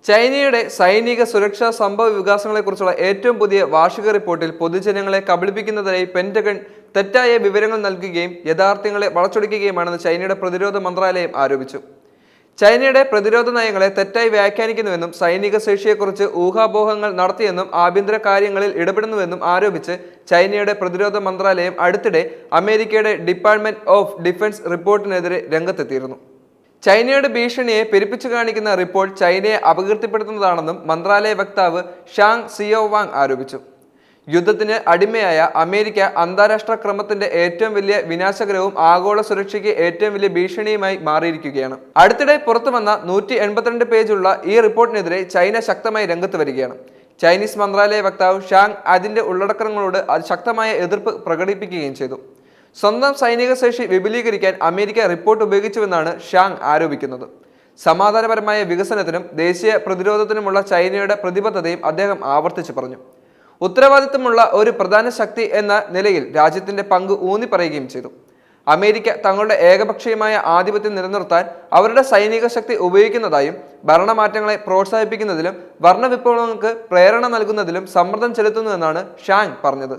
ചൈനയുടെ സൈനിക സുരക്ഷാ സംഭവ വികാസങ്ങളെക്കുറിച്ചുള്ള ഏറ്റവും പുതിയ വാർഷിക റിപ്പോർട്ടിൽ പൊതുജനങ്ങളെ കബളിപ്പിക്കുന്നതിനായി പെന്റഗൺ തെറ്റായ വിവരങ്ങൾ നൽകുകയും യാഥാർത്ഥ്യങ്ങളെ വളച്ചൊടിക്കുകയുമാണെന്ന് ചൈനയുടെ പ്രതിരോധ മന്ത്രാലയം ആരോപിച്ചു. ചൈനയുടെ പ്രതിരോധ നയങ്ങളെ തെറ്റായി വ്യാഖ്യാനിക്കുന്നുവെന്നും സൈനിക ശേഷിയെക്കുറിച്ച് ഊഹാപോഹങ്ങൾ നടത്തിയെന്നും ആഭ്യന്തര കാര്യങ്ങളിൽ ഇടപെടുന്നുവെന്നും ആരോപിച്ച് ചൈനയുടെ പ്രതിരോധ മന്ത്രാലയം അടുത്തിടെ അമേരിക്കയുടെ ഡിപ്പാർട്ട്മെന്റ് ഓഫ് ഡിഫൻസ് റിപ്പോർട്ടിനെതിരെ രംഗത്തെത്തിയിരുന്നു. ചൈനയുടെ ഭീഷണിയെ പെരുപ്പിച്ചു കാണിക്കുന്ന റിപ്പോർട്ട് ചൈനയെ അപകീർത്തിപ്പെടുത്തുന്നതാണെന്നും മന്ത്രാലയ വക്താവ് ഷാങ് സിയോവാങ് ആരോപിച്ചു. യുദ്ധത്തിന് അടിമയായ അമേരിക്ക അന്താരാഷ്ട്ര ക്രമത്തിന്റെ ഏറ്റവും വലിയ വിനാശകരവും ആഗോള സുരക്ഷയ്ക്ക് ഏറ്റവും വലിയ ഭീഷണിയുമായി മാറിയിരിക്കുകയാണ്. അടുത്തിടെ പുറത്തു വന്ന 182 പേജുള്ള ഈ റിപ്പോർട്ടിനെതിരെ ചൈന ശക്തമായി രംഗത്ത് വരികയാണ്. ചൈനീസ് മന്ത്രാലയ വക്താവ് ഷാങ് അതിന്റെ ഉള്ളടക്കങ്ങളോട് ശക്തമായ എതിർപ്പ് പ്രകടിപ്പിക്കുകയും ചെയ്തു. സ്വന്തം സൈനിക ശേഷി വിപുലീകരിക്കാൻ അമേരിക്ക റിപ്പോർട്ട് ഉപയോഗിച്ചുവെന്നാണ് ഷാങ് ആരോപിക്കുന്നത്. സമാധാനപരമായ വികസനത്തിനും ദേശീയ പ്രതിരോധത്തിനുമുള്ള ചൈനയുടെ പ്രതിബദ്ധതയും അദ്ദേഹം ആവർത്തിച്ചു പറഞ്ഞു. ഉത്തരവാദിത്തമുള്ള ഒരു പ്രധാന ശക്തി എന്ന നിലയിൽ രാജ്യത്തിന്റെ പങ്ക് ഊന്നി പറയുകയും ചെയ്തു. അമേരിക്ക തങ്ങളുടെ ഏകപക്ഷീയമായ ആധിപത്യം നിലനിർത്താൻ അവരുടെ സൈനിക ശക്തി ഉപയോഗിക്കുന്നതായും ഭരണമാറ്റങ്ങളെ പ്രോത്സാഹിപ്പിക്കുന്നതിലും വർണ്ണവിപ്ലവങ്ങൾക്ക് പ്രേരണ നൽകുന്നതിലും സമ്മർദ്ദം ചെലുത്തുന്നുവെന്നാണ് ഷാങ് പറഞ്ഞത്.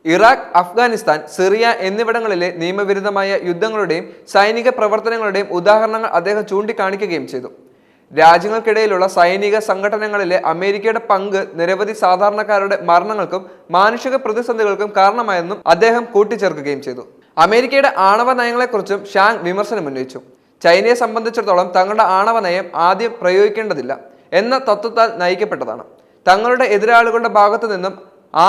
ഇറാഖ്, അഫ്ഗാനിസ്ഥാൻ, സിറിയ എന്നിവിടങ്ങളിലെ നിയമവിരുദ്ധമായ യുദ്ധങ്ങളുടെയും സൈനിക പ്രവർത്തനങ്ങളുടെയും ഉദാഹരണങ്ങൾ അദ്ദേഹം ചൂണ്ടിക്കാണിക്കുകയും ചെയ്തു. രാജ്യങ്ങൾക്കിടയിലുള്ള സൈനിക സംഘടനകളിലെ അമേരിക്കയുടെ പങ്ക് നിരവധി സാധാരണക്കാരുടെ മരണങ്ങൾക്കും മാനുഷിക പ്രതിസന്ധികൾക്കും കാരണമായെന്നും അദ്ദേഹം കൂട്ടിച്ചേർക്കുകയും ചെയ്തു. അമേരിക്കയുടെ ആണവ നയങ്ങളെക്കുറിച്ചും ഷാങ് വിമർശനം ഉന്നയിച്ചു. ചൈനയെ സംബന്ധിച്ചിടത്തോളം തങ്ങളുടെ ആണവ നയം ആദ്യം പ്രയോഗിക്കേണ്ടതില്ല എന്ന തത്വത്താൽ നയിക്കപ്പെട്ടതാണ്. തങ്ങളുടെ എതിരാളികളുടെ ഭാഗത്തു നിന്നും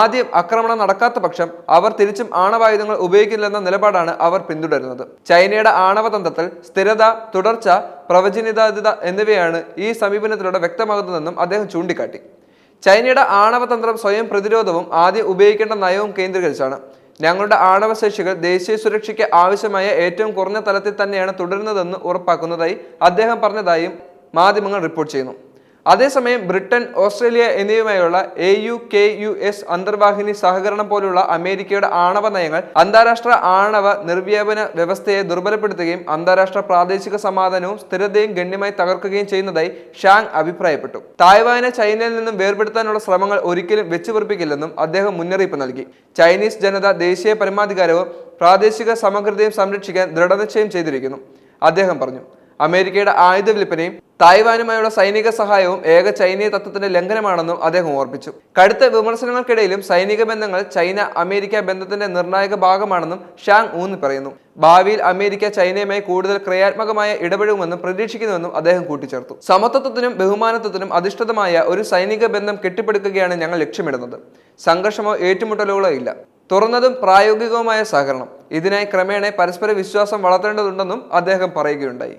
ആദ്യം ആക്രമണം നടക്കാത്ത പക്ഷം അവർ തിരിച്ചും ആണവായുധങ്ങൾ ഉപയോഗിക്കില്ലെന്ന നിലപാടാണ് അവർ പിന്തുടരുന്നത്. ചൈനയുടെ ആണവതന്ത്രത്തിൽ സ്ഥിരത, തുടർച്ച, പ്രവചനിതാതീത എന്നിവയാണ് ഈ സമീപനത്തിലൂടെ വ്യക്തമാകുന്നതെന്നും അദ്ദേഹം ചൂണ്ടിക്കാട്ടി. ചൈനയുടെ ആണവതന്ത്രം സ്വയം പ്രതിരോധവും ആദ്യം ഉപയോഗിക്കേണ്ട നയവും കേന്ദ്രീകരിച്ചാണ്. ഞങ്ങളുടെ ആണവശേഷികൾ ദേശീയ സുരക്ഷയ്ക്ക് ആവശ്യമായ ഏറ്റവും കുറഞ്ഞ തലത്തിൽ തന്നെയാണ് തുടരുന്നതെന്ന് ഉറപ്പാക്കുന്നതായി അദ്ദേഹം പറഞ്ഞതായും മാധ്യമങ്ങൾ റിപ്പോർട്ട് ചെയ്യുന്നു. അതേസമയം ബ്രിട്ടൻ, ഓസ്ട്രേലിയ എന്നിവയുമായുള്ള AUKUS അന്തർവാഹിനി സഹകരണം പോലുള്ള അമേരിക്കയുടെ ആണവ നയങ്ങൾ അന്താരാഷ്ട്ര ആണവ നിർവ്യാപന വ്യവസ്ഥയെ ദുർബലപ്പെടുത്തുകയും അന്താരാഷ്ട്ര പ്രാദേശിക സമാധാനവും സ്ഥിരതയും ഗണ്യമായി തകർക്കുകയും ചെയ്യുന്നതായി ഷാങ് അഭിപ്രായപ്പെട്ടു. തായ്വാനെ ചൈനയിൽ നിന്നും വേർപെടുത്താനുള്ള ശ്രമങ്ങൾ ഒരിക്കലും വെച്ചുപൊറിപ്പിക്കില്ലെന്നും അദ്ദേഹം മുന്നറിയിപ്പ് നൽകി. ചൈനീസ് ജനത ദേശീയ പരമാധികാരവും പ്രാദേശിക സമഗ്രതയും സംരക്ഷിക്കാൻ ദൃഢനിശ്ചയം ചെയ്തിരിക്കുന്നു, അദ്ദേഹം പറഞ്ഞു. അമേരിക്കയുടെ ആയുധ വിൽപ്പനയും തായ്വാനുമായുള്ള സൈനിക സഹായവും ഏക ചൈനീയ തത്വത്തിന്റെ ലംഘനമാണെന്നും അദ്ദേഹം ഓർപ്പിച്ചു. കടുത്ത വിമർശനങ്ങൾക്കിടയിലും സൈനിക ബന്ധങ്ങൾ ചൈന അമേരിക്ക ബന്ധത്തിന്റെ നിർണായക ഭാഗമാണെന്നും ഷാങ് ഊന്നി പറയുന്നു. ഭാവിയിൽ അമേരിക്ക ചൈനയുമായി കൂടുതൽ ക്രിയാത്മകമായ ഇടപെടുമെന്നും പ്രതീക്ഷിക്കുന്നുവെന്നും അദ്ദേഹം കൂട്ടിച്ചേർത്തു. സമത്വത്തിനും ബഹുമാനത്വത്തിനും അധിഷ്ഠിതമായ ഒരു സൈനിക ബന്ധം കെട്ടിപ്പടുക്കുകയാണ് ഞങ്ങൾ ലക്ഷ്യമിടുന്നത്. സംഘർഷമോ ഏറ്റുമുട്ടലുകളോ ഇല്ല. തുറന്നതും പ്രായോഗികവുമായ സഹകരണം. ഇതിനായി ക്രമേണ പരസ്പര വിശ്വാസം വളർത്തേണ്ടതുണ്ടെന്നും അദ്ദേഹം പറയുകയുണ്ടായി.